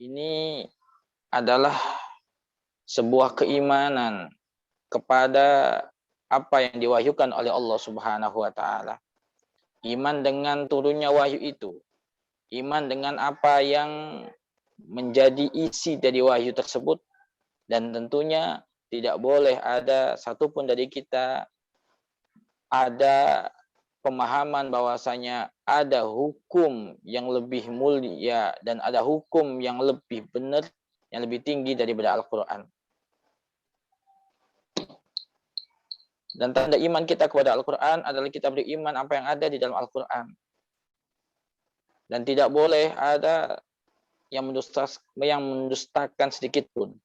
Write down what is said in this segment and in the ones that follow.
ini adalah sebuah keimanan kepada apa yang diwahyukan oleh Allah Subhanahu wa taala. Iman dengan turunnya wahyu itu. Iman dengan apa yang menjadi isi dari wahyu tersebut, dan tentunya tidak boleh ada satupun dari kita ada pemahaman bahwasanya ada hukum yang lebih mulia dan ada hukum yang lebih benar, yang lebih tinggi daripada Al-Quran. Dan tanda iman kita kepada Al-Quran adalah kita beriman apa yang ada di dalam Al-Quran. Dan tidak boleh ada yang mendustakan sedikit pun.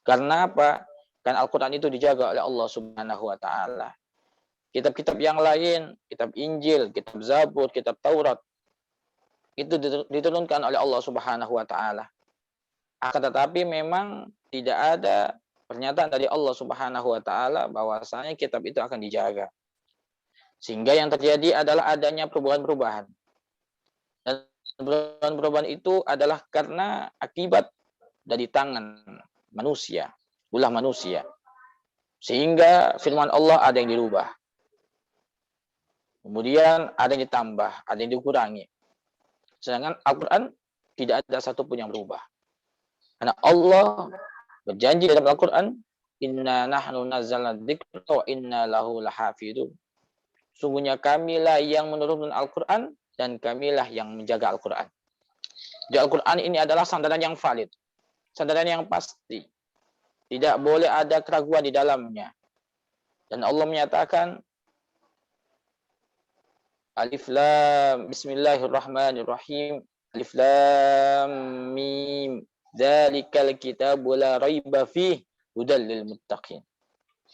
Karena apa? Karena Al-Quran itu dijaga oleh Allah Subhanahu wa taala. Kitab-kitab yang lain, kitab Injil, kitab Zabur, kitab Taurat, itu diturunkan oleh Allah Subhanahu wa taala. Akan tetapi memang tidak ada pernyataan dari Allah Subhanahu wa taala bahwasanya kitab itu akan dijaga. Sehingga yang terjadi adalah adanya perubahan-perubahan. Dan perubahan-perubahan itu adalah karena akibat dari tangan manusia, ulah manusia. Sehingga firman Allah ada yang dirubah. Kemudian ada yang ditambah, ada yang dikurangi. Sedangkan Al-Quran tidak ada satupun yang berubah. Karena Allah berjanji dalam Al-Quran, Inna nahnu nazzalna dzikra wa inna lahu lahafidun. Sungguhnya kamilah yang menurunkan Al-Quran dan kamilah yang menjaga Al-Quran. Jadi Al-Quran ini adalah sandaran yang valid, sandaran yang pasti. Tidak boleh ada keraguan di dalamnya. Dan Allah menyatakan, Alif Lam, Bismillahirrahmanirrahim. Alif Lam Mim. Dzalikal kitabu la raiba fihi hudal lil muttaqin.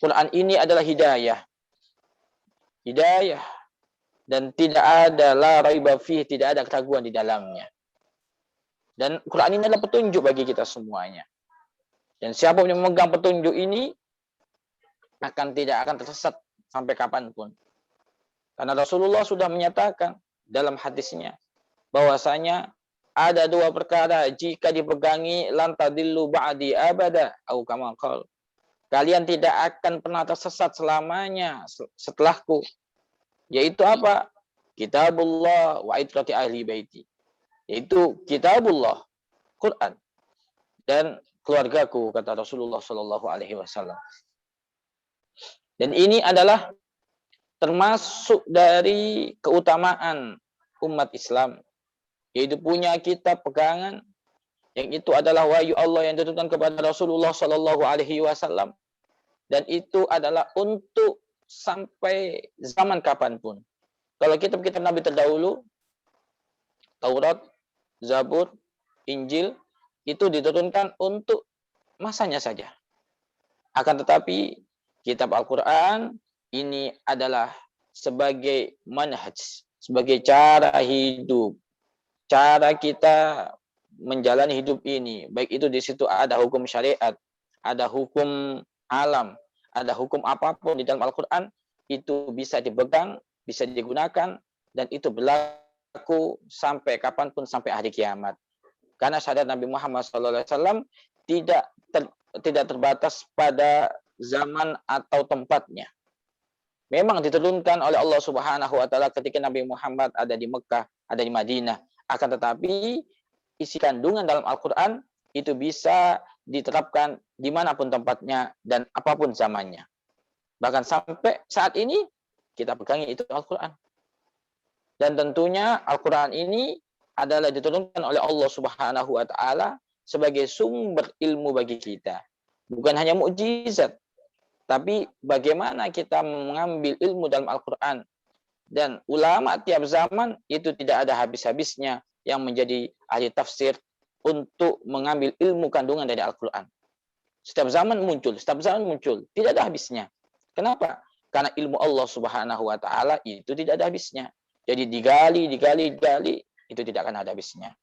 Quran ini adalah hidayah. Hidayah. Dan tidak ada la raiba fihi, tidak ada keraguan di dalamnya. Dan Quran ini adalah petunjuk bagi kita semuanya. Dan siapa yang memegang petunjuk ini tidak akan tersesat sampai kapanpun. Karena Rasulullah sudah menyatakan dalam hadisnya bahwasanya ada dua perkara jika dipegangi lantadillu ba'di abada atau kama qala. Kalian tidak akan pernah tersesat selamanya setelahku. Yaitu apa? Kitabullah wa itrati ahli baiti. Yaitu kitabullah, Quran, dan keluargaku, kata Rasulullah sallallahu alaihi wasallam. Dan ini adalah termasuk dari keutamaan umat Islam, yaitu punya kitab pegangan yang itu adalah wahyu Allah yang diturunkan kepada Rasulullah Shallallahu Alaihi Wasallam, dan itu adalah untuk sampai zaman kapanpun. Kalau kitab-kitab Nabi terdahulu, Taurat, Zabur, Injil, itu diturunkan untuk masanya saja. Akan tetapi kitab Al-Quran ini adalah sebagai manhaj, sebagai cara hidup, cara kita menjalani hidup ini. Baik itu di situ ada hukum syariat, ada hukum alam, ada hukum apapun di dalam Al-Quran, itu bisa dipegang, bisa digunakan, dan itu berlaku sampai kapanpun, sampai hari kiamat. Karena syariat Nabi Muhammad SAW tidak terbatas pada zaman atau tempatnya. Memang diturunkan oleh Allah Subhanahu wa taala ketika Nabi Muhammad ada di Mekah, ada di Madinah. Akan tetapi isi kandungan dalam Al-Quran itu bisa diterapkan dimanapun tempatnya dan apapun zamannya. Bahkan sampai saat ini kita pegangi itu Al-Quran. Dan tentunya Al-Quran ini adalah diturunkan oleh Allah Subhanahu wa taala sebagai sumber ilmu bagi kita. Bukan hanya mukjizat, tapi bagaimana kita mengambil ilmu dalam Al-Quran. Dan ulama tiap zaman itu tidak ada habis-habisnya yang menjadi ahli tafsir untuk mengambil ilmu kandungan dari Al-Quran. Setiap zaman muncul, tidak ada habisnya. Kenapa? Karena ilmu Allah Subhanahu wa taala itu tidak ada habisnya. Jadi digali, itu tidak akan ada habisnya.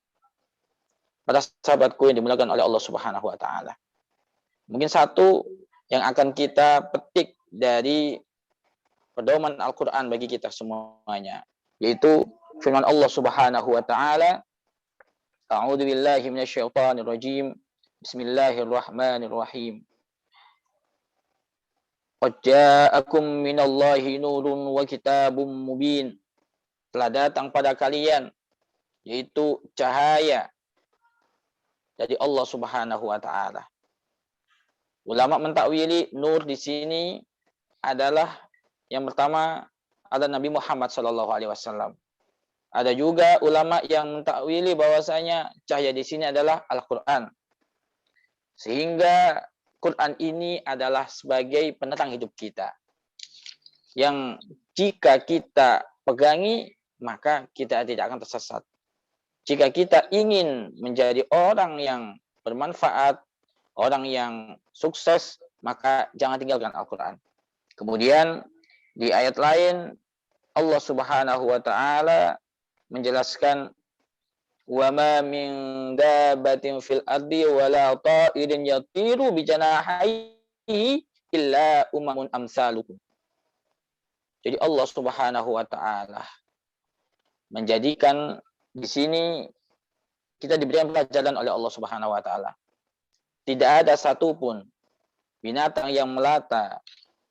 Para sahabatku yang dimuliakan oleh Allah Subhanahu wa taala. Mungkin satu yang akan kita petik dari pedoman Al-Quran bagi kita semuanya, yaitu firman Allah Subhanahu wa taala, A'udzu billahi minasyaitonir rajim. Bismillahirrahmanirrahim. Qad ja'akum minallahi nurun wa kitabum mubin. Telah datang pada kalian yaitu cahaya dari Allah Subhanahu wa taala. Ulama mentakwili nur di sini adalah yang pertama ada Nabi Muhammad sallallahu alaihi wasallam. Ada juga ulama yang mentakwili bahwasanya cahaya di sini adalah Al-Qur'an. Sehingga Quran ini adalah sebagai penerang hidup kita. Yang jika kita pegangi, maka kita tidak akan tersesat. Jika kita ingin menjadi orang yang bermanfaat, orang yang sukses, maka jangan tinggalkan Al-Quran. Kemudian di ayat lain, Allah Subhanahu wa ta'ala menjelaskan وَمَا مِنْ دَابَّةٍ فِي الْأَرْضِ وَلَا طَائِرٍ يَطِيرُ بِجَنَاحَيْهِ إِلَّا أُمَمٌ أَمْثَالُكُمْ. Jadi Allah Subhanahu wa taala menjadikan di sini kita diberikan pelajaran oleh Allah Subhanahu wa taala. Tidak ada satupun binatang yang melata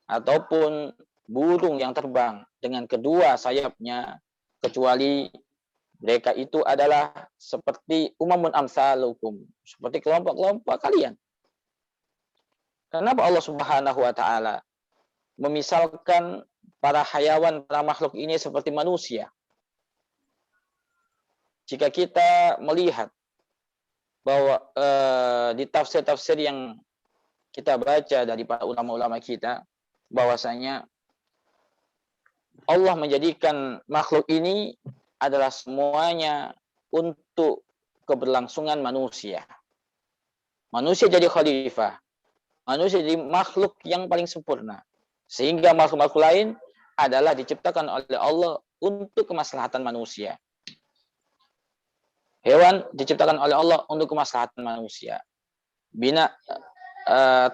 ataupun burung yang terbang dengan kedua sayapnya kecuali mereka itu adalah seperti umamun amsalukum, seperti kelompok-kelompok kalian. Kenapa Allah Subhanahu wa taala memisalkan para hayawan, para makhluk ini seperti manusia? Jika kita melihat bahwa di tafsir-tafsir yang kita baca dari para ulama-ulama kita, bahwasanya Allah menjadikan makhluk ini adalah semuanya untuk keberlangsungan manusia. Manusia jadi khalifah. Manusia jadi makhluk yang paling sempurna. Sehingga makhluk-makhluk lain adalah diciptakan oleh Allah untuk kemaslahatan manusia. Hewan diciptakan oleh Allah untuk kemaslahatan manusia.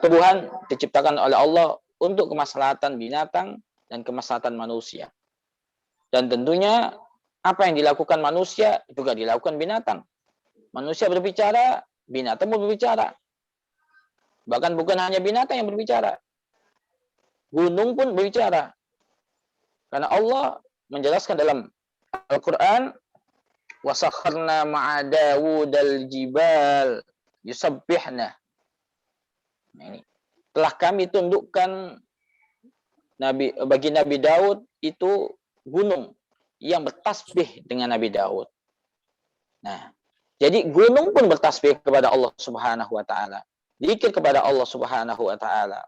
Tumbuhan diciptakan oleh Allah untuk kemaslahatan binatang dan kemaslahatan manusia. Dan tentunya apa yang dilakukan manusia juga dilakukan binatang. Manusia berbicara, binatang pun berbicara. Bahkan bukan hanya binatang yang berbicara. Gunung pun berbicara. Karena Allah menjelaskan dalam Al-Quran, وَسَخَّرْنَا مَعَ دَاوُودَ الْجِبَالَ يُسَبِّحْنَا. Telah kami tundukkan bagi Nabi Daud itu gunung yang bertasbih dengan Nabi Daud. Nah, jadi gunung pun bertasbih kepada Allah Subhanahu wa taala. Zikir kepada Allah Subhanahu wa taala.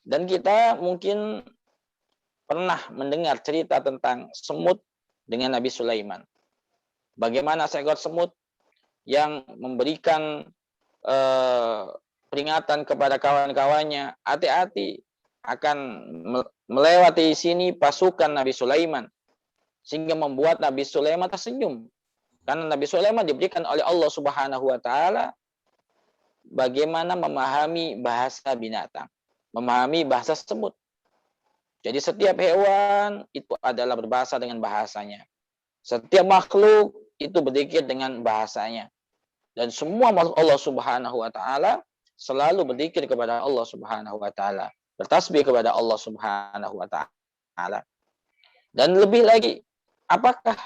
Dan kita mungkin pernah mendengar cerita tentang semut dengan Nabi Sulaiman. Bagaimana seekor semut yang memberikan peringatan kepada kawan-kawannya, hati-hati akan melewati sini pasukan Nabi Sulaiman. Sehingga membuat Nabi Sulaiman tersenyum. Karena Nabi Sulaiman diberikan oleh Allah Subhanahu wa taala bagaimana memahami bahasa binatang, memahami bahasa semut. Jadi setiap hewan itu adalah berbahasa dengan bahasanya. Setiap makhluk itu berzikir dengan bahasanya. Dan semua makhluk Allah Subhanahu wa taala selalu berzikir kepada Allah Subhanahu wa taala, bertasbih kepada Allah Subhanahu wa taala. Dan lebih lagi, apakah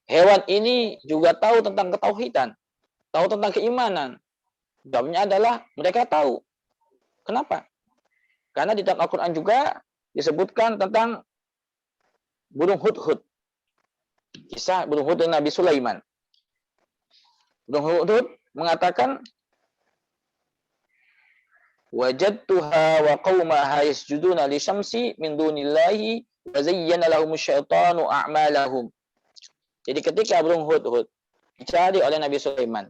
hewan ini juga tahu tentang ketauhidan, tahu tentang keimanan? Jawabnya adalah mereka tahu. Kenapa? Karena di dalam Al-Quran juga disebutkan tentang burung hudhud. Kisah burung hudhud Nabi Sulaiman. Burung hudhud mengatakan, wajadtuha wa qaumaha yasjuduna li syamsi min dunillahi wa zayyana lahumus syaitanu a'malahum. Jadi ketika burung hudhud dicari oleh Nabi Sulaiman,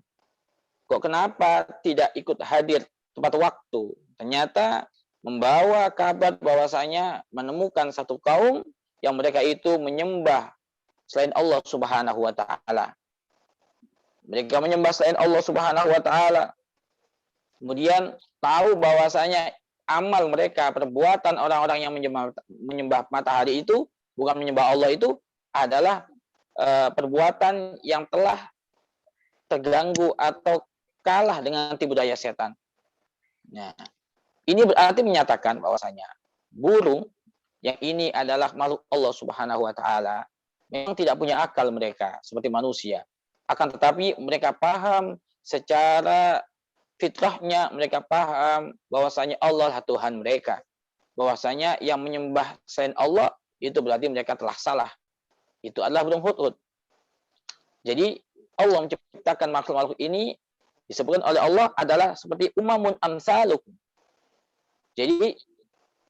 kok kenapa tidak ikut hadir tepat waktu? Ternyata membawa kabar bahwasanya menemukan satu kaum yang mereka itu menyembah selain Allah Subhanahu wa taala. Mereka menyembah selain Allah Subhanahu wa taala. Kemudian tahu bahwasanya amal mereka, perbuatan orang-orang yang menyembah matahari itu, bukan menyembah Allah itu, adalah perbuatan yang telah terganggu atau kalah dengan tipu daya setan. Nah, ini berarti menyatakan bahwasanya burung yang ini adalah makhluk Allah Subhanahu wa taala memang tidak punya akal mereka seperti manusia. Akan tetapi mereka paham secara fitrahnya, mereka paham bahwasanya Allah adalah Tuhan mereka. Bahwasanya yang menyembah selain Allah itu berarti mereka telah salah. Itu adalah burung hudhud. Jadi Allah menciptakan makhluk-makhluk ini disebutkan oleh Allah adalah seperti umamun amsalukum. Jadi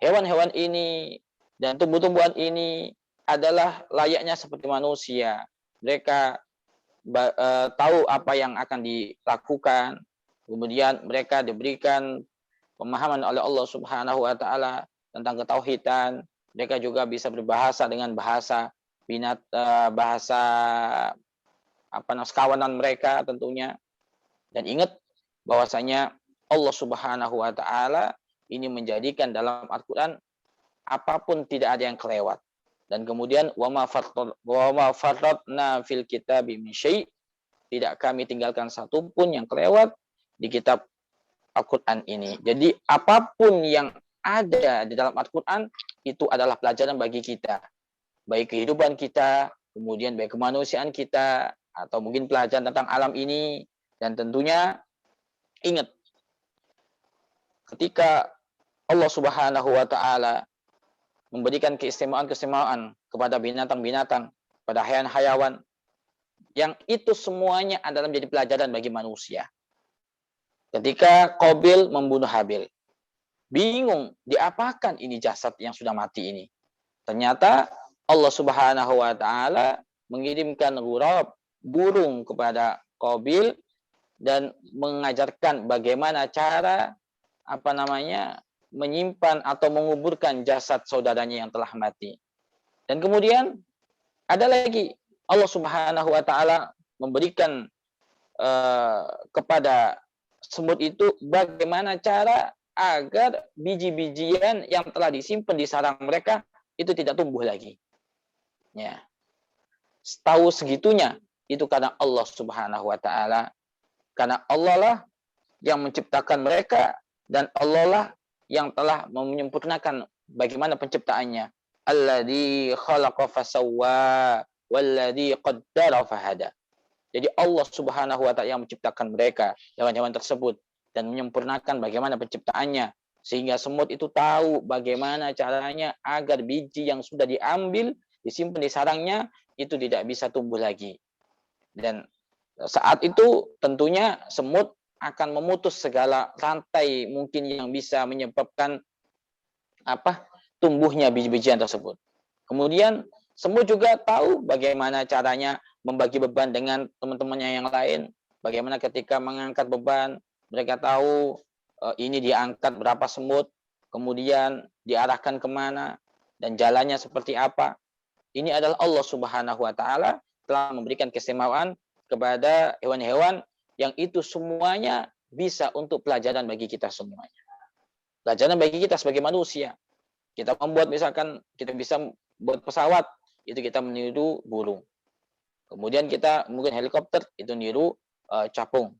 hewan-hewan ini dan tumbuh-tumbuhan ini adalah layaknya seperti manusia. Mereka tahu apa yang akan dilakukan. Kemudian mereka diberikan pemahaman oleh Allah Subhanahu wa taala tentang ketauhidan. Mereka juga bisa berbahasa dengan bahasa bahasa sekawanan mereka tentunya. Dan ingat bahwasanya Allah Subhanahu wa taala ini menjadikan dalam Al-Qur'an apapun tidak ada yang kelewat. Dan kemudian wa ma farratna fil kitabi min syai', tidak kami tinggalkan satu pun yang kelewat di kitab Al-Qur'an ini. Jadi apapun yang ada di dalam Al-Qur'an itu adalah pelajaran bagi kita. Baik kehidupan kita, kemudian baik kemanusiaan kita, atau mungkin pelajaran tentang alam ini. Dan tentunya ingat, ketika Allah Subhanahu wa taala memberikan keistimewaan-keistimewaan kepada binatang-binatang, pada hewan-hewan, yang itu semuanya adalah menjadi pelajaran bagi manusia. Ketika Qabil membunuh Habil, bingung diapakan ini jasad yang sudah mati ini. Ternyata Allah Subhanahu wa taala mengirimkan ghurab, burung kepada Qabil dan mengajarkan bagaimana cara menyimpan atau menguburkan jasad saudaranya yang telah mati. Dan kemudian ada lagi Allah Subhanahu wa taala memberikan kepada semut itu bagaimana cara agar biji-bijian yang telah disimpan di sarang mereka itu tidak tumbuh lagi. Ya. Tahu segitunya itu karena Allah Subhanahu wa taala. Karena Allah lah yang menciptakan mereka dan Allah lah yang telah menyempurnakan bagaimana penciptaannya. Alladzi khalaqa fasawwa walladzi qaddara fahada. Jadi Allah Subhanahu wa taala yang menciptakan mereka, hewan-hewan tersebut, dan menyempurnakan bagaimana penciptaannya sehingga semut itu tahu bagaimana caranya agar biji yang sudah diambil, disimpan di sarangnya itu tidak bisa tumbuh lagi. Dan saat itu tentunya semut akan memutus segala rantai mungkin yang bisa menyebabkan tumbuhnya biji-bijian tersebut. Kemudian semut juga tahu bagaimana caranya membagi beban dengan teman-temannya yang lain. Bagaimana ketika mengangkat beban, mereka tahu ini diangkat berapa semut, kemudian diarahkan kemana, dan jalannya seperti apa. Ini adalah Allah Subhanahu wa taala telah memberikan keistimewaan kepada hewan-hewan yang itu semuanya bisa untuk pelajaran bagi kita semuanya. Pelajaran bagi kita sebagai manusia. Kita membuat, misalkan kita bisa buat pesawat, itu kita meniru burung. Kemudian kita mungkin helikopter, itu niru capung.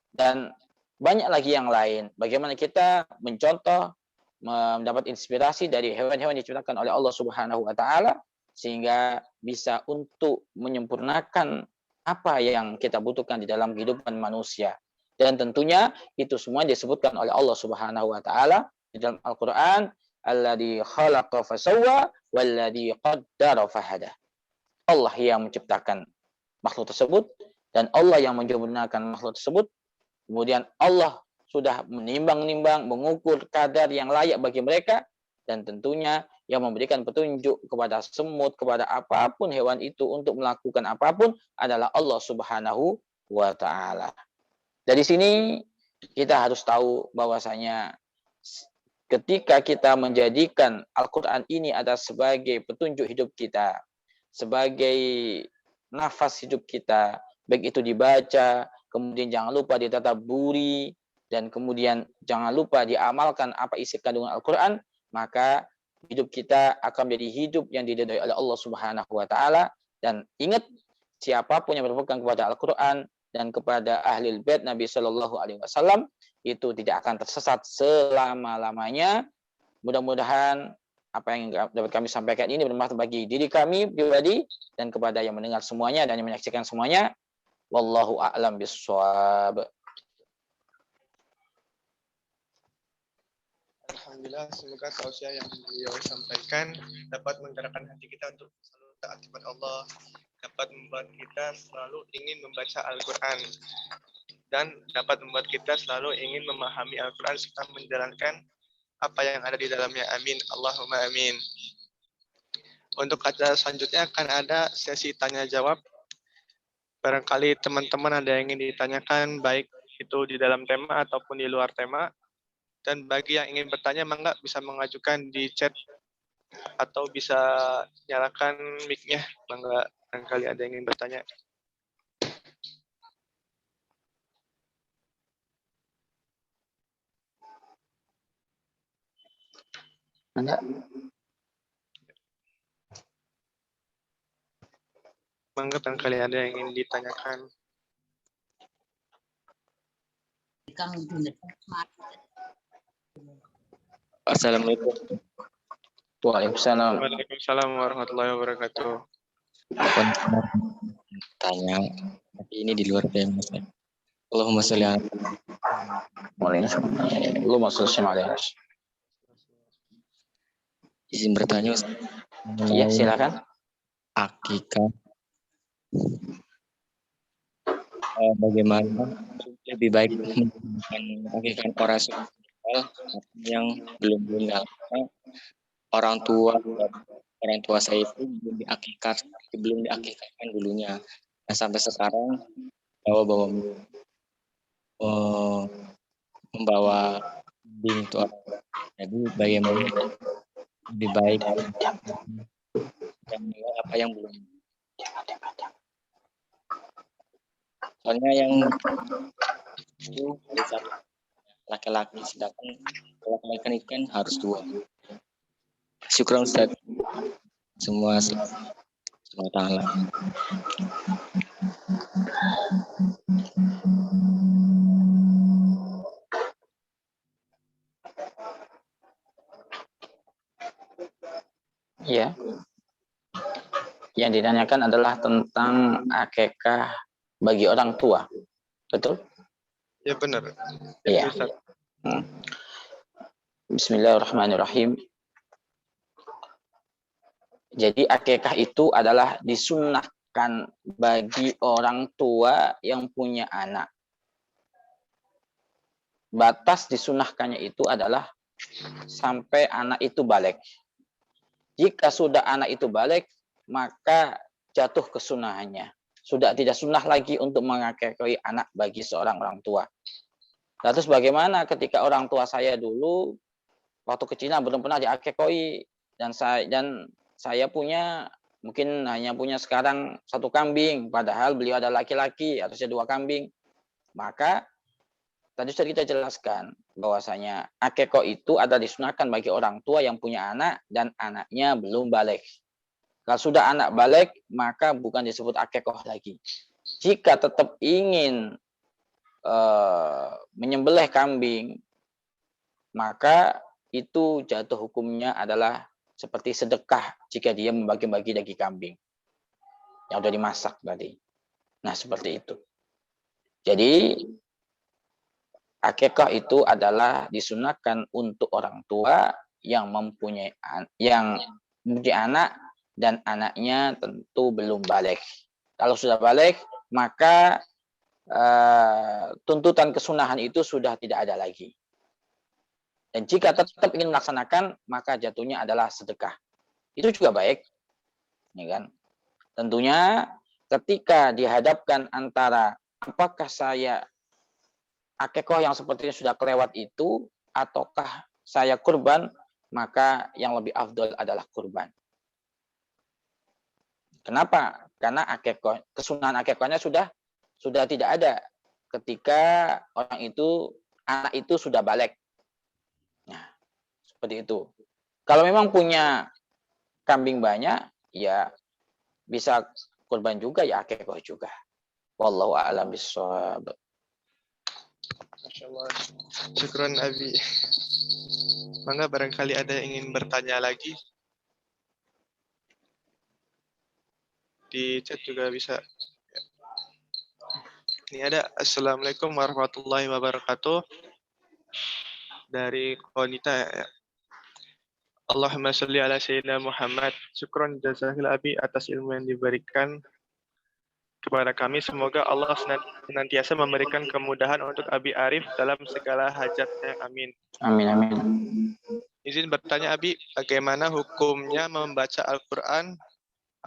Dan banyak lagi yang lain. Bagaimana kita mencontoh, mendapat inspirasi dari hewan-hewan yang diciptakan oleh Allah Subhanahu wa taala sehingga bisa untuk menyempurnakan apa yang kita butuhkan di dalam kehidupan manusia. Dan tentunya itu semua disebutkan oleh Allah Subhanahu wa taala di dalam Al-Qur'an, alladzi khalaqa fasawwa walladzi qaddara fahada. Allah yang menciptakan makhluk tersebut dan Allah yang menyempurnakan makhluk tersebut. Kemudian Allah sudah menimbang-nimbang, mengukur kadar yang layak bagi mereka, dan tentunya yang memberikan petunjuk kepada semut, kepada apapun hewan itu untuk melakukan apapun adalah Allah Subhanahu wa taala. Dari sini kita harus tahu bahwasanya ketika kita menjadikan Al-Qur'an ini adalah sebagai petunjuk hidup kita, sebagai nafas hidup kita, baik itu dibaca, kemudian jangan lupa ditadabburi, dan kemudian jangan lupa diamalkan apa isi kandungan Al-Qur'an, maka hidup kita akan menjadi hidup yang diridhai oleh Allah Subhanahu wa taala. Dan ingat siapapun yang berpegang kepada Al-Quran dan kepada Ahlul Bait Nabi Shallallahu Alaihi Wasallam itu tidak akan tersesat selama-lamanya. Mudah-mudahan apa yang dapat kami sampaikan ini bermanfaat bagi diri kami pribadi dan kepada yang mendengar semuanya dan yang menyaksikan semuanya. Wallahu a'lam bishawab. Alhamdulillah, semoga tausiah yang beliau sampaikan dapat menggerakkan hati kita untuk selalu taat kepada Allah, dapat membuat kita selalu ingin membaca Al-Quran, dan dapat membuat kita selalu ingin memahami Al-Quran serta menjalankan apa yang ada di dalamnya. Amin. Allahumma amin. Untuk acara selanjutnya akan ada sesi tanya jawab. Barangkali teman-teman ada yang ingin ditanyakan, baik itu di dalam tema ataupun di luar tema. Dan bagi yang ingin bertanya, mangga bisa mengajukan di chat atau bisa nyalakan mic-nya. Mangga, barangkali ada yang ingin bertanya. Enggak. Mangga, barangkali ada yang ingin ditanyakan. Assalamualaikum. Waalaikumsalam. Waalaikumsalam warahmatullahi wabarakatuh. Tanya, tapi ini di luar tema. Allahumma sholli ala Allahumma shalli ala izin bertanya Ustaz. Iya, silakan. Akikah bagaimana lebih baik menggunakan akikah orang yang belum meninggal? Orang tua saya itu belum diakikahkan dulunya. Nah, sampai sekarang membawa kambing itu. Jadi bagaimana lebih baik dan apa yang belum? Soalnya yang itu laki-laki, sedangkan laki-laki kan harus dua. Syukran Ustaz. Semua taala. Ya. Yang ditanyakan adalah tentang akikah bagi orang tua. Betul? Ya benar. Iya. Bismillahirrahmanirrahim. Jadi akikah itu adalah disunnahkan bagi orang tua yang punya anak. Batas disunahkannya itu adalah sampai anak itu balik. Jika sudah anak itu balik, maka jatuh kesunahannya. Sudah tidak sunnah lagi untuk mengakikahi anak bagi seorang orang tua. Nah, terus bagaimana ketika orang tua saya dulu waktu kecilnya belum pernah diakikahi dan saya punya mungkin hanya punya sekarang 1 kambing, padahal beliau ada laki-laki, harusnya 2 kambing. Maka tadi sudah kita jelaskan bahwasanya akikah itu ada disunahkan bagi orang tua yang punya anak dan anaknya belum balik. Kalau sudah anak balik, maka bukan disebut akikah lagi. Jika tetap ingin menyembelih kambing, maka itu jatuh hukumnya adalah seperti sedekah jika dia membagi-bagi daging kambing yang sudah dimasak tadi. Nah, seperti itu. Jadi akikah itu adalah disunahkan untuk orang tua yang mempunyai anak dan anaknya tentu belum balik. Kalau sudah balik, maka tuntutan kesunahan itu sudah tidak ada lagi. Dan jika tetap ingin melaksanakan, maka jatuhnya adalah sedekah. Itu juga baik, ya kan? Tentunya ketika dihadapkan antara apakah saya akikah yang sepertinya sudah kelewat itu, ataukah saya kurban, maka yang lebih afdol adalah kurban. Kenapa? Karena akikah, kesunahan akikahnya sudah tidak ada ketika anak itu sudah balik. Nah, seperti itu. Kalau memang punya kambing banyak, ya bisa kurban juga, ya akikah juga. Wallahu a'lam bishawab. Masya Allah. Syukron Abi. Mangga barangkali ada yang ingin bertanya lagi. Di chat juga bisa. Ini ada Assalamualaikum warahmatullahi wabarakatuh. Dari Konita. Allahumma sholli ala sayyidina Muhammad. Syukron jazakil Abi atas ilmu yang diberikan kepada kami. Semoga Allah senantiasa memberikan kemudahan untuk Abi Arif dalam segala hajatnya. Amin. Amin, amin. Izin bertanya Abi, bagaimana hukumnya membaca Al-Quran?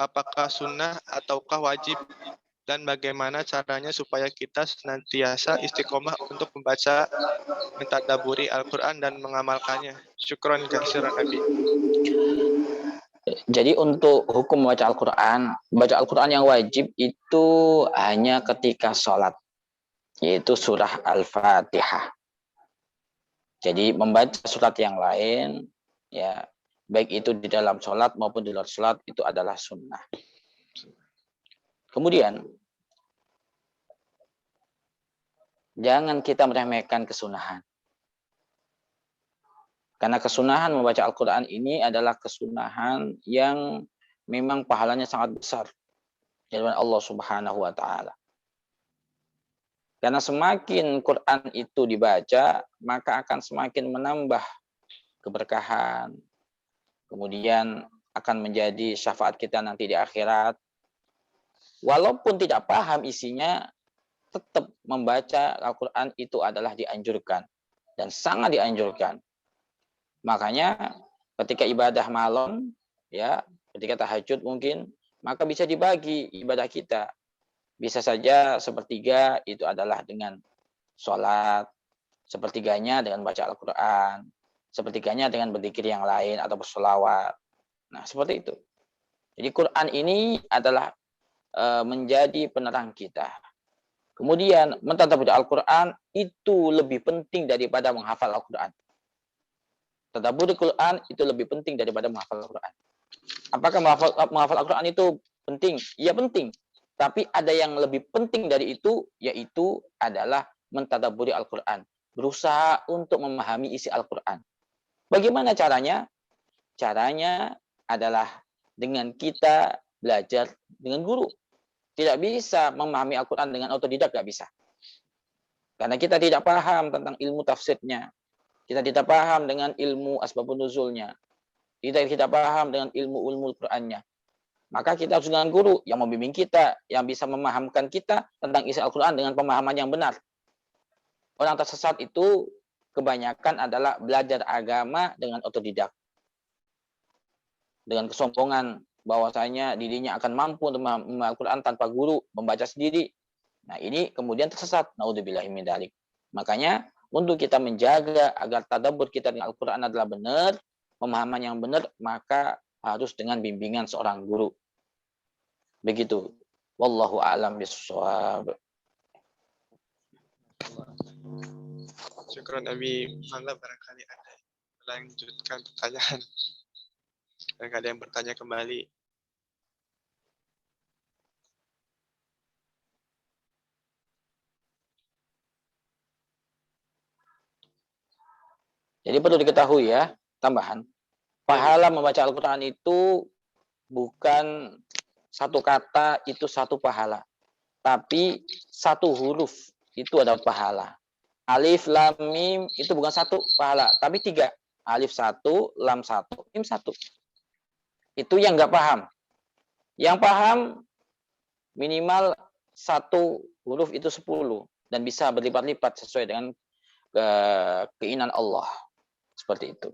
Apakah sunnah ataukah wajib? Dan bagaimana caranya supaya kita senantiasa istiqomah untuk membaca, mentadaburi Al-Quran dan mengamalkannya? Syukron kasiran Abi. Jadi untuk hukum membaca Al-Quran yang wajib itu hanya ketika sholat, yaitu surah Al-Fatihah. Jadi membaca surat yang lain, ya baik itu di dalam sholat maupun di luar sholat, itu adalah sunnah. Kemudian, jangan kita meremehkan kesunahan. Karena kesunahan membaca Al-Quran ini adalah kesunahan yang memang pahalanya sangat besar di hadapan Allah Subhanahu wa Ta'ala. Karena semakin Quran itu dibaca, maka akan semakin menambah keberkahan. Kemudian akan menjadi syafaat kita nanti di akhirat. Walaupun tidak paham isinya, tetap membaca Al-Quran itu adalah dianjurkan. Dan sangat dianjurkan. Makanya ketika ibadah malam, ya, ketika tahajud mungkin, maka bisa dibagi ibadah kita. Bisa saja sepertiga itu adalah dengan sholat, sepertiganya dengan baca Al-Quran, sepertiganya dengan berzikir yang lain atau bersolawat. Nah, seperti itu. Jadi Quran ini adalah menjadi penerang kita. Kemudian mentadabbur Al-Quran itu lebih penting daripada menghafal Al-Quran. Tadabbur Al-Quran itu lebih penting daripada menghafal Al-Quran. Apakah menghafal Al-Quran itu penting? Iya penting. Tapi ada yang lebih penting dari itu, yaitu adalah mentadabburi Al-Quran. Berusaha untuk memahami isi Al-Quran. Bagaimana caranya? Caranya adalah dengan kita belajar dengan guru. Tidak bisa memahami Al-Quran dengan otodidak, tidak bisa. Karena kita tidak paham tentang ilmu tafsirnya. Kita tidak paham dengan ilmu asbabun nuzulnya. Kita tidak paham dengan ilmu Qurannya. Maka kita harus dengan guru yang membimbing kita, yang bisa memahamkan kita tentang isi Al-Quran dengan pemahaman yang benar. Orang tersesat itu kebanyakan adalah belajar agama dengan otodidak. Dengan kesombongan bahwasanya dirinya akan mampu untuk memahami Al-Quran tanpa guru, membaca sendiri. Nah ini kemudian tersesat. Naudzubillahi min dzalik. Makanya untuk kita menjaga agar tadabbur kita dengan Al-Quran adalah benar, pemahaman yang benar, maka harus dengan bimbingan seorang guru. Begitu. Wallahu a'lam bishawab. Syukron Abi. Mangga barangkali ada melanjutkan pertanyaan. Barangkali yang bertanya kembali. Jadi perlu diketahui ya, tambahan. Pahala membaca Al-Quran itu bukan satu kata itu satu pahala. Tapi satu huruf itu ada pahala. Alif, lam, mim itu bukan satu pahala. Tapi tiga. Alif satu, lam satu, mim satu. Itu yang nggak paham. Yang paham minimal satu huruf itu 10. Dan bisa berlipat-lipat sesuai dengan keinginan Allah. Seperti itu.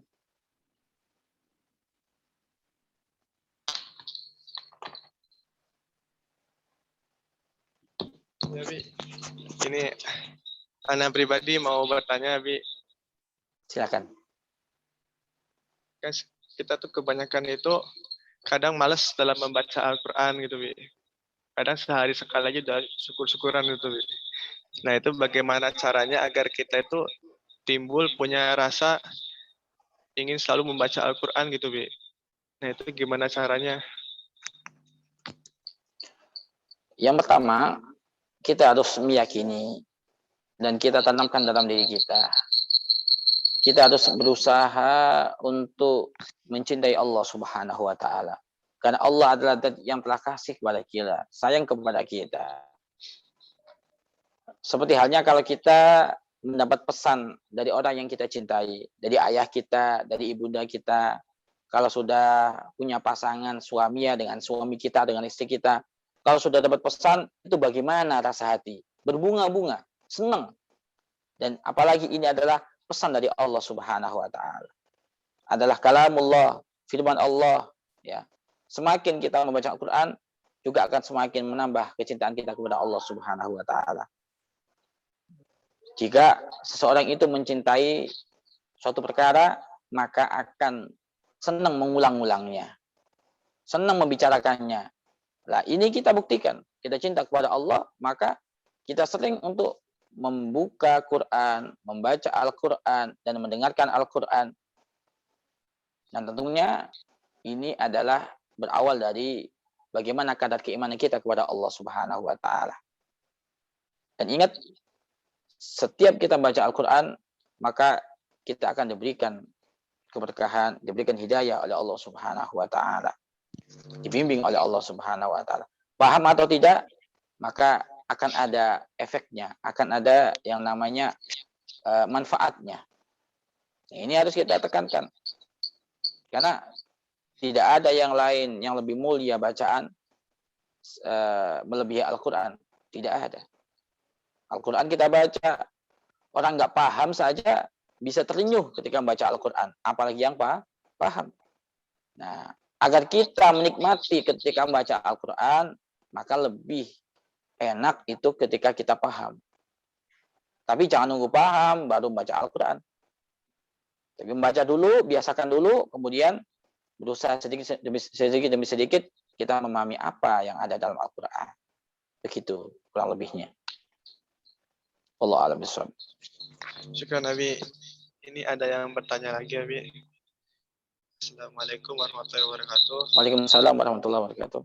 Ya, Bi. Ini Ana pribadi mau bertanya, Bi. Silakan. Kan kita tuh kebanyakan itu kadang malas dalam membaca Al-Quran gitu, Bi. Kadang sehari sekali aja udah syukur-syukuran gitu, Bi. Nah itu bagaimana caranya agar kita itu timbul punya rasa ingin selalu membaca Al-Quran gitu, Bi. Nah itu gimana caranya? Yang pertama, kita harus meyakini dan kita tanamkan dalam diri kita. Kita harus berusaha untuk mencintai Allah Subhanahu wa taala. Karena Allah adalah zat yang telah kasih kepada kita, sayang kepada kita. Seperti halnya kalau kita mendapat pesan dari orang yang kita cintai, dari ayah kita, dari ibunda kita, kalau sudah punya pasangan suami dengan suami kita, dengan istri kita, kalau sudah dapat pesan, itu bagaimana rasa hati? Berbunga-bunga, senang. Dan apalagi ini adalah pesan dari Allah Subhanahu wa taala. Adalah kalamullah, firman Allah, ya. Semakin kita membaca Al-Qur'an juga akan semakin menambah kecintaan kita kepada Allah Subhanahu wa taala. Jika seseorang itu mencintai suatu perkara, maka akan senang mengulang-ulangnya. Senang membicarakannya. Nah, ini kita buktikan. Kita cinta kepada Allah, maka kita sering untuk membuka Quran, membaca Al-Quran, dan mendengarkan Al-Quran. Dan tentunya ini adalah berawal dari bagaimana kadar keimanan kita kepada Allah Subhanahu wa taala. Dan ingat, setiap kita baca Al-Quran, maka kita akan diberikan keberkahan, diberikan hidayah oleh Allah Subhanahu wa taala. Dibimbing oleh Allah Subhanahu wa taala. Paham atau tidak, maka akan ada efeknya, akan ada yang namanya manfaatnya. Ini harus kita tekankan. Karena tidak ada yang lain yang lebih mulia bacaan melebihi Al-Quran. Tidak ada. Al-Quran kita baca, orang nggak paham saja bisa terenyuh ketika membaca Al-Quran. Apalagi yang paham. Nah, agar kita menikmati ketika membaca Al-Quran, maka lebih enak itu ketika kita paham. Tapi jangan nunggu paham baru membaca Al-Quran. Tapi membaca dulu, biasakan dulu, kemudian berusaha sedikit demi sedikit kita memahami apa yang ada dalam Al-Quran. Begitu kurang lebihnya. Allah a'lam bishawab. Syukran Abi. Ini ada yang bertanya lagi Abi. Assalamualaikum warahmatullahi wabarakatuh. Waalaikumsalam warahmatullahi wabarakatuh.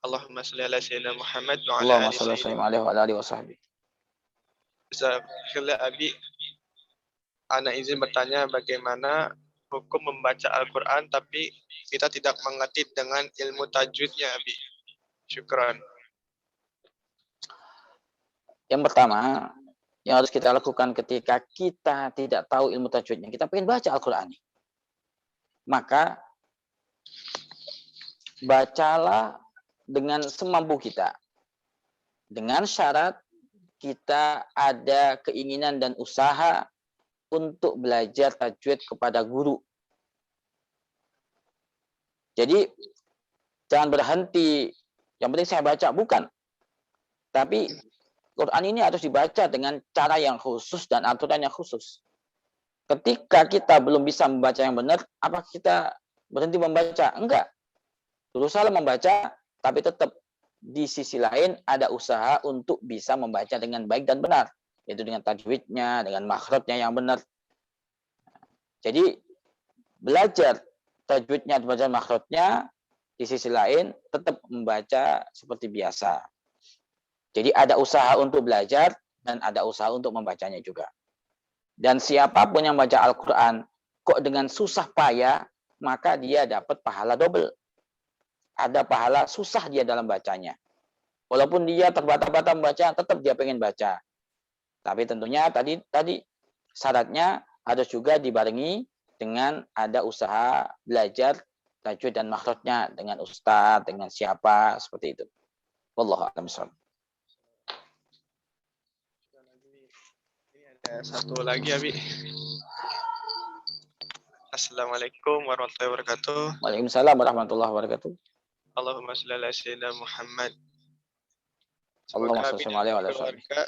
Allahumma shalli ala sayyidina Muhammad wa ala Allahumma ali shalli sayyidina. alaihi wa ala alihi wa sahbihi. Jazakallah Abi. Ana izin bertanya bagaimana hukum membaca Al-Quran tapi kita tidak mengerti dengan ilmu tajwidnya Abi. Syukran. Yang pertama, yang harus kita lakukan ketika kita tidak tahu ilmu tajwidnya, kita pengen baca Al-Quran. Maka bacalah dengan semampu kita. Dengan syarat kita ada keinginan dan usaha untuk belajar tajwid kepada guru. Jadi jangan berhenti, yang penting saya baca, bukan. Tapi Quran ini harus dibaca dengan cara yang khusus dan aturan yang khusus. Ketika kita belum bisa membaca yang benar, apa kita berhenti membaca? Enggak. Berusaha membaca, tapi tetap di sisi lain ada usaha untuk bisa membaca dengan baik dan benar. Yaitu dengan tajwidnya, dengan makhrajnya yang benar. Jadi belajar tajwidnya, belajar makhrajnya, di sisi lain tetap membaca seperti biasa. Jadi ada usaha untuk belajar dan ada usaha untuk membacanya juga. Dan siapapun yang baca Al-Quran kok dengan susah payah, maka dia dapat pahala double. Ada pahala susah dia dalam bacanya. Walaupun dia terbata-bata membaca, tetap dia pengen baca. Tapi tentunya tadi syaratnya harus juga dibarengi dengan ada usaha belajar tajwid dan makhrajnya dengan ustadz, dengan siapa, seperti itu. Wallahu a'lam bishawab. Satu lagi Abi. Assalamualaikum warahmatullahi wabarakatuh. Waalaikumsalam warahmatullahi wabarakatuh. Allahumma shalli ala sayyidina Muhammad. Allahumma Semoga Abi shalli alaihi dan wa sallam. keluarga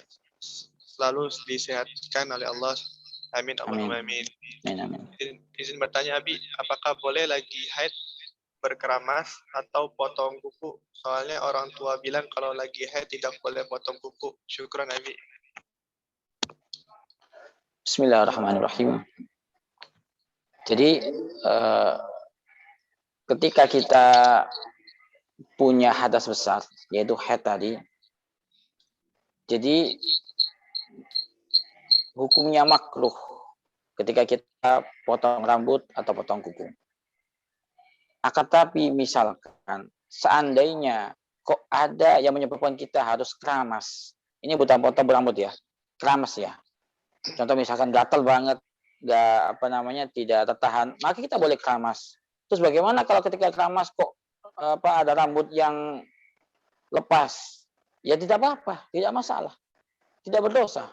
selalu disehatkan oleh Allah. Amin. Allahumma amin. Amin. Izin bertanya Abi, apakah boleh lagi haid berkeramas atau potong kuku? Soalnya orang tua bilang kalau lagi haid tidak boleh potong kuku. Syukran Abi. Bismillahirrahmanirrahim. Jadi ketika kita punya hadas besar, yaitu haid tadi, Jadi hukumnya makruh ketika kita potong rambut atau potong kuku. Akan tapi misalkan seandainya kok ada yang menyebabkan kita harus keramas. Ini bukan potong rambut ya, keramas ya. Contoh misalkan gatal banget, tidak tertahan, maka kita boleh keramas. Terus bagaimana kalau ketika keramas kok ada rambut yang lepas? Ya tidak apa-apa, tidak masalah, tidak berdosa.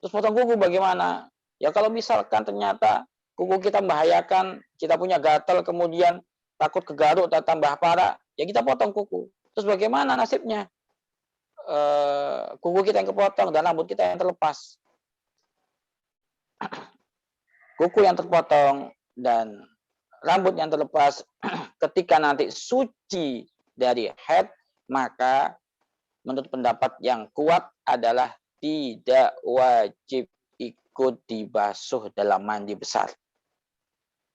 Terus potong kuku bagaimana? Ya kalau misalkan ternyata kuku kita membahayakan, kita punya gatal, kemudian takut kegaruk atau tambah parah, ya kita potong kuku. Terus bagaimana nasibnya? Kuku kita yang kepotong dan rambut kita yang terlepas. Kuku yang terpotong dan rambut yang terlepas ketika nanti suci dari haid, maka menurut pendapat yang kuat adalah tidak wajib ikut dibasuh dalam mandi besar.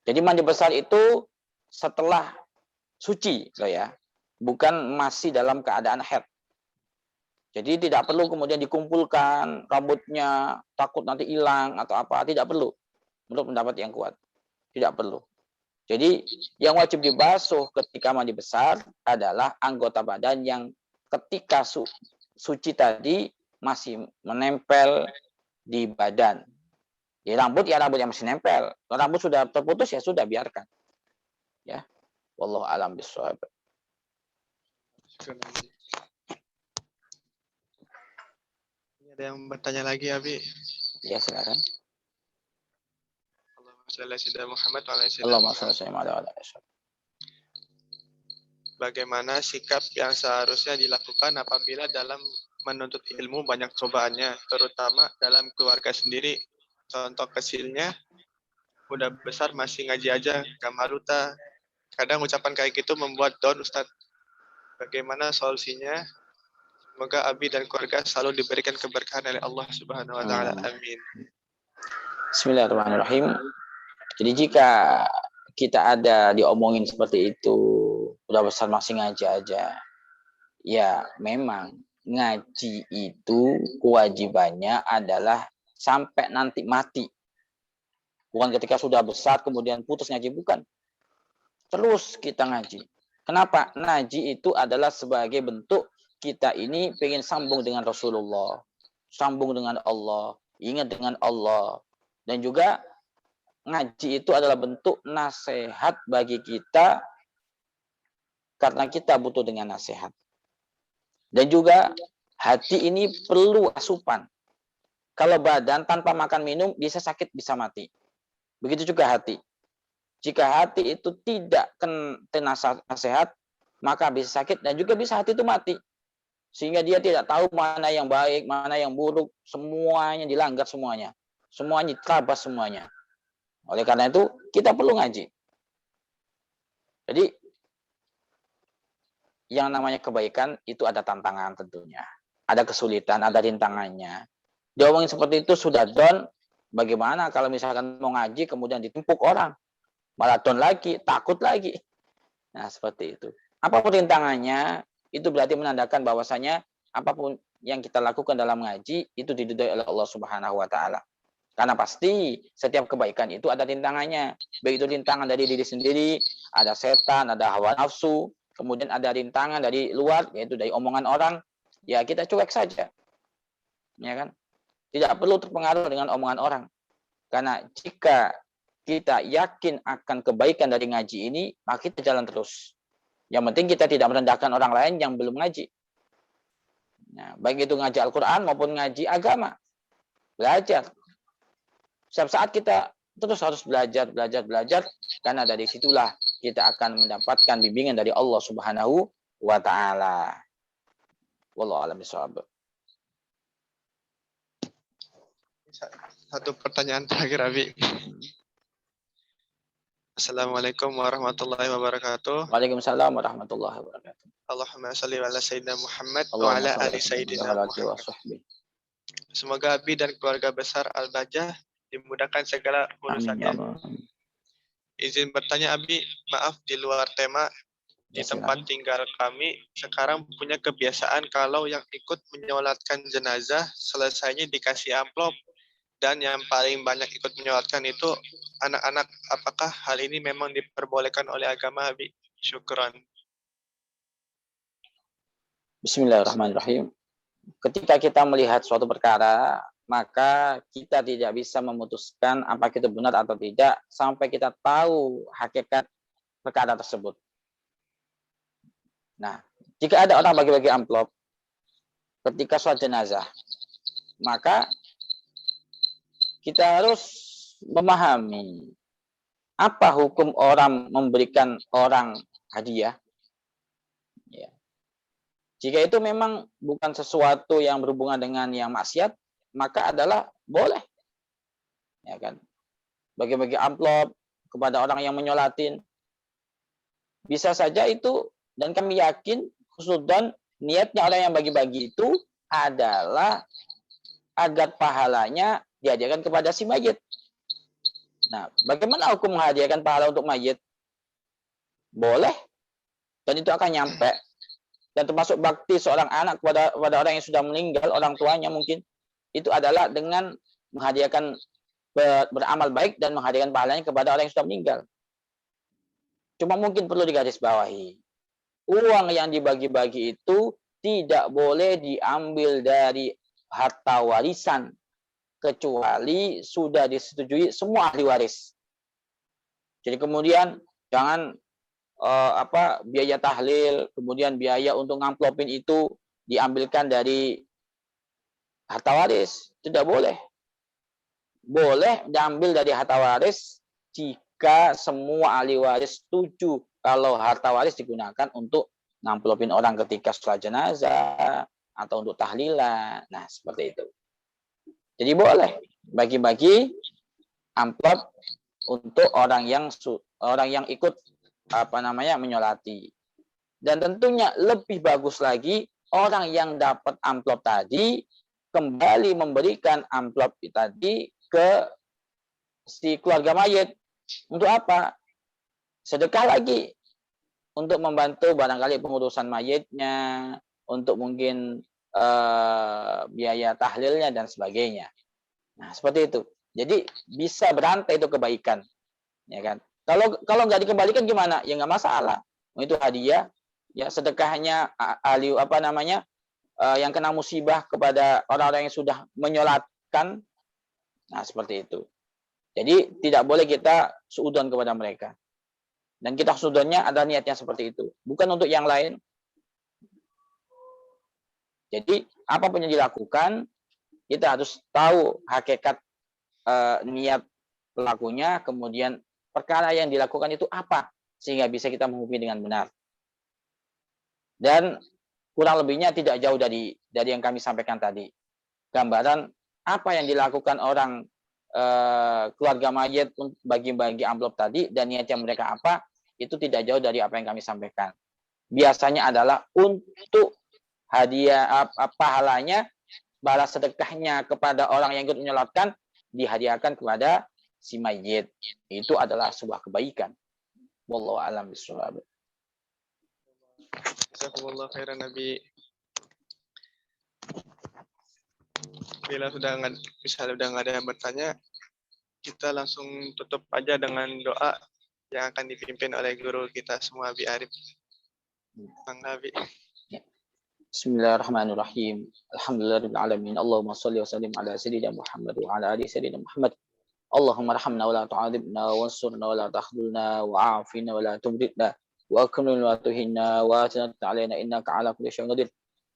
Jadi mandi besar itu setelah suci, loh ya, bukan masih dalam keadaan haid. Jadi tidak perlu kemudian dikumpulkan rambutnya, takut nanti hilang atau apa, tidak perlu. Menurut pendapat yang kuat, tidak perlu. Jadi yang wajib dibasuh ketika mandi besar adalah anggota badan yang ketika suci tadi masih menempel di badan. Di rambut ya rambut yang masih nempel. Kalau rambut sudah terputus ya sudah, biarkan. Ya. Wallahu a'lam bishawab. Ada yang bertanya lagi, Abi? Ya, silakan. Bagaimana sikap yang seharusnya dilakukan apabila dalam menuntut ilmu banyak cobaannya, terutama dalam keluarga sendiri? Contoh kecilnya, udah besar masih ngaji aja, kamaruta. Kadang ucapan kayak gitu membuat down, Ustadz. Bagaimana solusinya? Semoga Abi dan keluarga selalu diberikan keberkahan oleh Allah Subhanahu wa taala. Amin. Bismillahirrahmanirrahim. Jadi jika kita ada diomongin seperti itu, udah besar masih ngaji aja. Ya, memang ngaji itu kewajibannya adalah sampai nanti mati. Bukan ketika sudah besar kemudian putus ngaji, bukan. Terus kita ngaji. Kenapa? Ngaji itu adalah sebagai bentuk kita ini pengen sambung dengan Rasulullah, sambung dengan Allah, ingat dengan Allah. Dan juga ngaji itu adalah bentuk nasihat bagi kita karena kita butuh dengan nasihat. Dan juga hati ini perlu asupan. Kalau badan tanpa makan minum bisa sakit, bisa mati. Begitu juga hati. Jika hati itu tidak kena nasihat, maka bisa sakit dan juga bisa hati itu mati. Sehingga dia tidak tahu mana yang baik, mana yang buruk, semuanya dilanggar semuanya. Semuanya terabas semuanya. Oleh karena itu, kita perlu ngaji. Jadi, yang namanya kebaikan itu ada tantangan tentunya. Ada kesulitan, ada rintangannya. Diomongin seperti itu sudah down, bagaimana kalau misalkan mau ngaji kemudian ditumpuk orang? Malah down lagi, takut lagi. Nah, seperti itu. Apapun rintangannya, itu berarti menandakan bahwasanya apapun yang kita lakukan dalam ngaji, itu diridhoi oleh Allah Subhanahu wa taala. Karena pasti setiap kebaikan itu ada rintangannya. Baik itu rintangan dari diri sendiri, ada setan, ada hawa nafsu, kemudian ada rintangan dari luar, yaitu dari omongan orang. Ya kita cuek saja. Ya kan? Tidak perlu terpengaruh dengan omongan orang. Karena jika kita yakin akan kebaikan dari ngaji ini, maka kita jalan terus. Yang penting kita tidak merendahkan orang lain yang belum ngaji. Nah, baik itu ngaji Al-Quran maupun ngaji agama. Belajar. Setiap saat kita terus harus belajar, karena dari situlah kita akan mendapatkan bimbingan dari Allah Subhanahu wa taala. Wallahu a'lam bishawab. Satu pertanyaan terakhir, Abi. Assalamualaikum warahmatullahi wabarakatuh. Waalaikumsalam warahmatullahi wabarakatuh. Allahumma shalli ala sayyidina Muhammad wa ala ali sayyidina Muhammad. Semoga Abi dan keluarga besar Al-Bajah dimudahkan segala urusannya. Izin bertanya, Abi, maaf di luar tema. di Silakan. tempat tinggal kami sekarang punya kebiasaan kalau yang ikut menyolatkan jenazah selesainya dikasih amplop, dan yang paling banyak ikut menyolatkan itu anak-anak. Apakah hal ini memang diperbolehkan oleh agama, Habib? Syukron. Bismillahirrahmanirrahim. Ketika kita melihat suatu perkara, maka kita tidak bisa memutuskan apa itu benar atau tidak sampai kita tahu hakikat perkara tersebut. Nah, jika ada orang bagi-bagi amplop ketika sholat jenazah, maka kita harus memahami apa hukum orang memberikan orang hadiah. Ya. Jika itu memang bukan sesuatu yang berhubungan dengan yang maksiat, maka adalah boleh. Ya kan? Bagi-bagi amplop kepada orang yang menyolatin. Bisa saja itu, dan kami yakin khusnudzon niatnya orang yang bagi-bagi itu adalah agar pahalanya dihadiahkan kepada si mayit. Nah, bagaimana hukum menghadiahkan pahala untuk mayit? Boleh. Dan itu akan nyampe. Dan termasuk bakti seorang anak kepada orang yang sudah meninggal, orang tuanya mungkin, itu adalah dengan menghadiahkan beramal baik dan menghadiahkan pahalanya kepada orang yang sudah meninggal. Cuma mungkin perlu digarisbawahi, uang yang dibagi-bagi itu tidak boleh diambil dari harta warisan kecuali sudah disetujui semua ahli waris. Jadi kemudian jangan biaya tahlil, kemudian biaya untuk ngamplopin itu diambilkan dari harta waris. Tidak boleh. Boleh diambil dari harta waris jika semua ahli waris setuju kalau harta waris digunakan untuk ngamplopin orang ketika sholat jenazah atau untuk tahlilan. Nah, seperti itu. Jadi boleh bagi-bagi amplop untuk orang yang ikut menyolati. Dan tentunya lebih bagus lagi orang yang dapat amplop tadi kembali memberikan amplop tadi ke si keluarga mayit. Untuk apa? Sedekah lagi. Untuk membantu barangkali pengurusan mayitnya, untuk mungkin biaya tahlilnya dan sebagainya. Nah, seperti itu. Jadi bisa berantai itu kebaikan. Ya kan? Kalau nggak dikembalikan gimana? Ya nggak masalah. Itu hadiah, ya sedekahnya ahli yang kena musibah kepada orang-orang yang sudah menyolatkan. Nah, seperti itu. Jadi tidak boleh kita suudzon kepada mereka. Dan kita suudzonnya adalah niatnya seperti itu, bukan untuk yang lain. Jadi apapun yang dilakukan, kita harus tahu hakikat niat pelakunya, kemudian perkara yang dilakukan itu apa, sehingga bisa kita menghukumi dengan benar. Dan kurang lebihnya tidak jauh dari yang kami sampaikan tadi. Gambaran apa yang dilakukan orang keluarga mayit bagi-bagi amplop tadi dan niatnya mereka apa, itu tidak jauh dari apa yang kami sampaikan. Biasanya adalah untuk hadiah pahalanya, balas sedekahnya kepada orang yang ikut menyolatkan dihadiahkan kepada si mayit. Itu adalah sebuah kebaikan. Wallahu a'lam bishawab. Jazakumullah khairan, Nabi. Bila misalnya udah nggak ada yang bertanya, kita langsung tutup aja dengan doa yang akan dipimpin oleh guru kita semua, Abi Arif. Bang Nabi. Bismillahirrahmanirrahim. Alhamdulillahirabbil alamin. Allahumma shalli wa sallim ala sayyidina Muhammad wa ala ali sayyidina Muhammad. Allahumma arhamna wa la tu'adzibna wansurna wa la takhdhulna wa afina wa la tubridna wa akrimna wa tuhinna wa atina alaina innaka ala kulli syai'in qadir.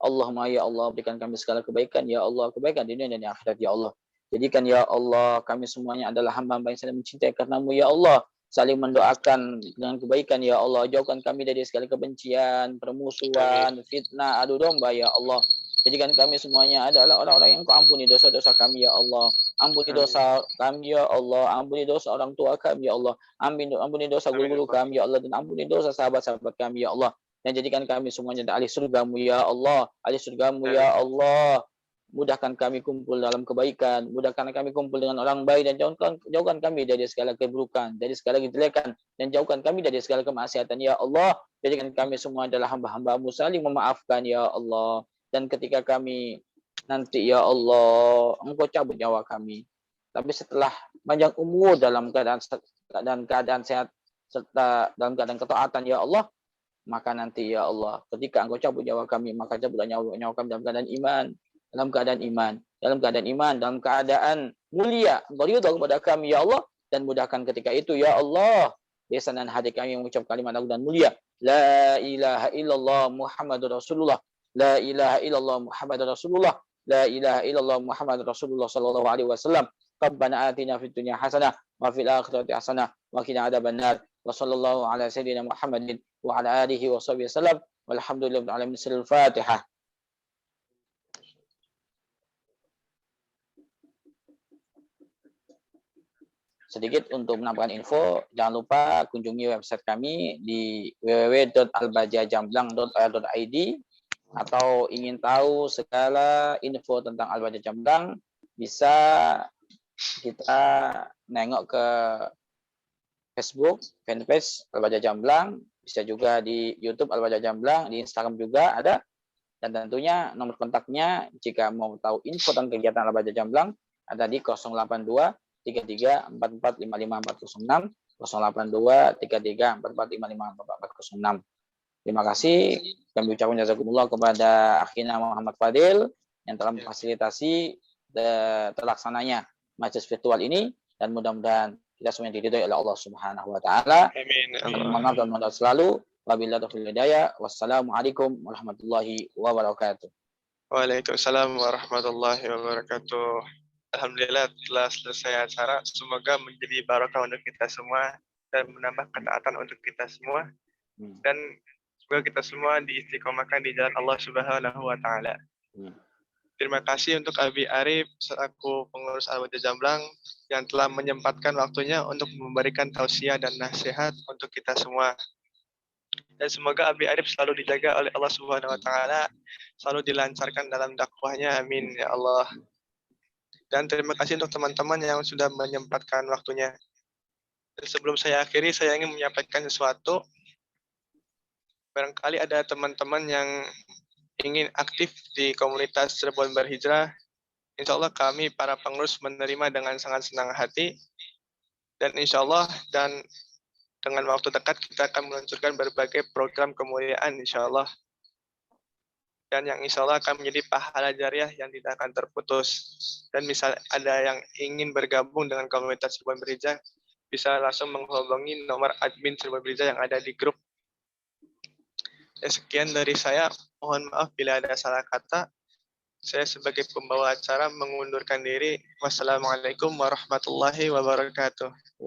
Allahumma ya Allah, berikan kami segala kebaikan ya Allah, kebaikan di dunia dan di akhirat ya Allah. Jadikan ya Allah kami semuanya adalah hamba-hamba yang saling mencintai karenamu ya Allah, saling mendoakan dengan kebaikan ya Allah. Jauhkan kami dari segala kebencian, permusuhan, fitnah, adu domba ya Allah. Jadikan kami semuanya adalah orang-orang yang Kau ampuni dosa-dosa kami ya Allah. Ampuni dosa kami ya Allah. Ampuni dosa orang tua kami ya Allah. Ampuni dosa guru-guru kami ya Allah. Dan ampuni dosa sahabat-sahabat kami ya Allah. Dan jadikan kami semuanya ahli surgamu ya Allah. Ahli surgamu ya Allah. Mudahkan kami kumpul dalam kebaikan. Mudahkan kami kumpul dengan orang baik. Dan jauhkan kami dari segala keburukan, dari segala kejelekan. Dan jauhkan kami dari segala kemaksiatan ya Allah. Jadikan kami semua adalah hamba-hamba-Mu saling memaafkan ya Allah. Dan ketika kami nanti ya Allah, Engkau cabut nyawa kami. Tapi setelah panjang umur dalam keadaan sehat serta dalam keadaan ketaatan ya Allah, maka nanti ya Allah, ketika Engkau cabut nyawa kami, maka cabutlah nyawa kami dalam keadaan iman, dalam keadaan mulia. Engkau ridha kepada kami ya Allah, dan mudahkan ketika itu ya Allah lisan dan hati kami mengucap kalimat agung dan mulia, la ilaha illallah Muhammadur Rasulullah, la ilaha illallah Muhammadur Rasulullah, la ilaha illallah Muhammadur Rasulullah sallallahu alaihi wasallam. Rabbana atina fid dunya hasanah wa fil akhirati hasanah wa qina adzabannar. Wa sallallahu ala sayyidina Muhammadin wa ala alihi wa sahbihi wasallam. Walhamdulillahil alamin. Al-Fatihah. Sedikit untuk menambahkan info, jangan lupa kunjungi website kami di www.albajajamblang.or.id, atau ingin tahu segala info tentang Al-Baja Jamblang bisa kita nengok ke Facebook, fanpage Al-Baja Jamblang, bisa juga di YouTube Al-Baja Jamblang, di Instagram juga ada, dan tentunya nomor kontaknya jika mau tahu info tentang kegiatan Al-Baja Jamblang ada di 082 33 44 55 406, 082 33 44 55 406. Terima kasih. Kami ucapkan jazakumullah kepada akhina Muhammad Fadil yang telah memfasilitasi terlaksananya majelis virtual ini, dan mudah-mudahan kita semua diridhoi oleh Allah Subhanahu wa taala. Amin. Mohon maaf dan mohon doa selalu. Wabillahi taufiq wal hidayah. Wassalamualaikum warahmatullahi wabarakatuh. Waalaikumsalam warahmatullahi wabarakatuh. Alhamdulillah telah selesai acara. Semoga menjadi barokah untuk kita semua dan menambah ketaatan untuk kita semua. Dan semoga kita semua diistiqomahkan di jalan Allah Subhanahu wa taala. Terima kasih untuk Abi Arif selaku pengurus Al-Baja Jamblang yang telah menyempatkan waktunya untuk memberikan tausiah dan nasihat untuk kita semua. Dan semoga Abi Arif selalu dijaga oleh Allah Subhanahu wa taala, selalu dilancarkan dalam dakwahnya. Amin ya Allah. Dan terima kasih untuk teman-teman yang sudah menyempatkan waktunya. Dan sebelum saya akhiri, saya ingin menyampaikan sesuatu. Barangkali ada teman-teman yang ingin aktif di komunitas Cirebon Berhijrah. Insya Allah kami para pengurus menerima dengan sangat senang hati. Dan insya Allah dan dengan waktu dekat kita akan meluncurkan berbagai program kemuliaan insya Allah. Dan yang insya Allah akan menjadi pahala jariah yang tidak akan terputus. Dan misal ada yang ingin bergabung dengan komunitas Cirebon Berhijrah, bisa langsung menghubungi nomor admin Cirebon Berhijrah yang ada di grup. Sekian dari saya, mohon maaf bila ada salah kata. Saya sebagai pembawa acara mengundurkan diri. Wassalamualaikum warahmatullahi wabarakatuh.